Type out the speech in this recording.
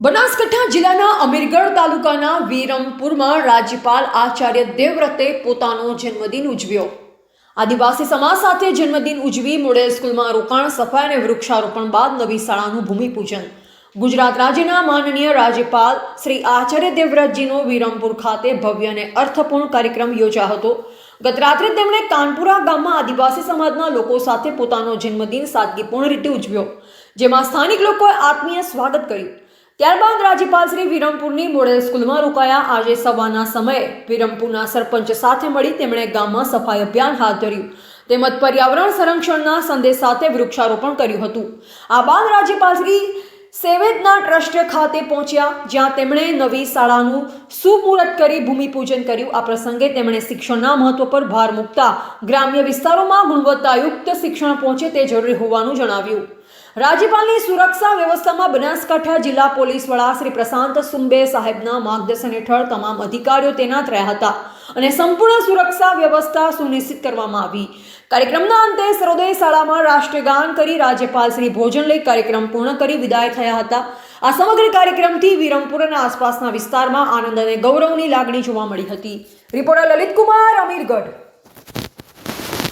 બનાસકાંઠા જિલ્લાના અમીરગઢ તાલુકાના વિરમપુરમાં રાજ્યપાલ આચાર્ય દેવવ્રતે પોતાનો જન્મદિન ઉજવ્યો। આદિવાસી સમાજ સાથે જન્મદિન ઉજવી મોડેલ સ્કૂલમાં રોકાણ, સફાઈ અને વૃક્ષારોપણ બાદ નવી શાળાનું ભૂમિપૂજન। ગુજરાત રાજ્યના માનનીય રાજ્યપાલ શ્રી આચાર્ય દેવવ્રતજીનો વિરમપુર ખાતે ભવ્ય અને અર્થપૂર્ણ કાર્યક્રમ યોજાયો હતો। ગત રાત્રે તેમણે કાનપુરા ગામમાં આદિવાસી સમાજના લોકો સાથે પોતાનો જન્મદિન સાદગીપૂર્ણ રીતે ઉજવ્યો, જેમાં સ્થાનિક લોકોએ આત્મીય સ્વાગત કર્યું। ત્યારબાદ રાજ્યપાલ શ્રી વિરમપુરની મોડેલ સ્કૂલમાં રોકાયા। આજે સવારના સમયે વિરમપુરના સરપંચ સાથે મળી તેમણે ગામમાં સફાઈ અભિયાન હાથ ધર્યું તેમજ પર્યાવરણ સંરક્ષણના સંદેશ સાથે વૃક્ષારોપણ કર્યું હતું। આ બાદ રાજ્યપાલ શ્રી સેવેદના ટ્રસ્ટ ખાતે પહોંચ્યા, જ્યાં તેમણે નવી શાળાનું સુમુહૂર્ત કરી ભૂમિપૂજન કર્યું। આ પ્રસંગે તેમણે શિક્ષણના મહત્વ પર ભાર મૂકતા ગ્રામ્ય વિસ્તારોમાં ગુણવત્તાયુક્ત શિક્ષણ પહોંચે તે જરૂરી હોવાનું જણાવ્યું। રાજ્યપાલની સુરક્ષા વ્યવસ્થામાં બનાસકાંઠા જિલ્લા પોલીસ વડા શ્રી પ્રશાંત સુંબે સાહેબના માર્ગદર્શન હેઠળ તમામ અધિકારીઓ તૈનાત રહ્યા હતા અને સંપૂર્ણ સુરક્ષા વ્યવસ્થા સુનિશ્ચિત કરવામાં આવી। કાર્યક્રમના અંતે સર્વોદય શાળામાં રાષ્ટ્રગાન કરી રાજ્યપાલ શ્રી ભોજન લઈ કાર્યક્રમ પૂર્ણ કરી વિદાય થયા હતા। આ સમગ્ર કાર્યક્રમથી વિરમપુર અને આસપાસના વિસ્તારમાં આનંદ અને ગૌરવની લાગણી જોવા મળી હતી। રિપોર્ટર લલિત કુમાર, અમીરગઢ।